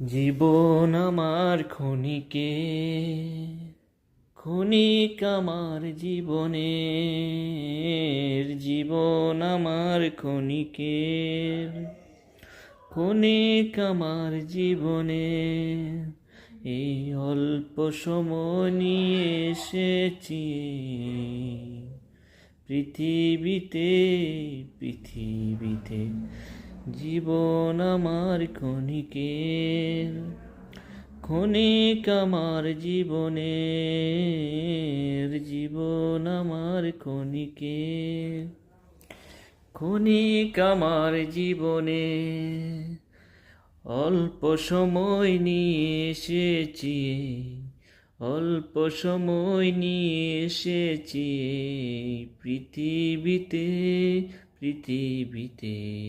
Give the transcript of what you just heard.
জীবন আমার ক্ষণিকে, ক্ষণিক আমার জীবনের, জীবন আমার ক্ষণিকের, ক্ষণিক আমার জীবনে। এই অল্প সময় নিয়ে এসেছি পৃথিবীতে, পৃথিবীতে। জীবন আমার ক্ষণিকের, ক্ষণিক আমার জীবনের, জীবন আমার ক্ষণিকের, ক্ষণিক আমার জীবনে। অল্প সময় নিয়ে এসেছি, অল্প সময় নিয়ে এসেছি পৃথিবীতে, পৃথিবীতে।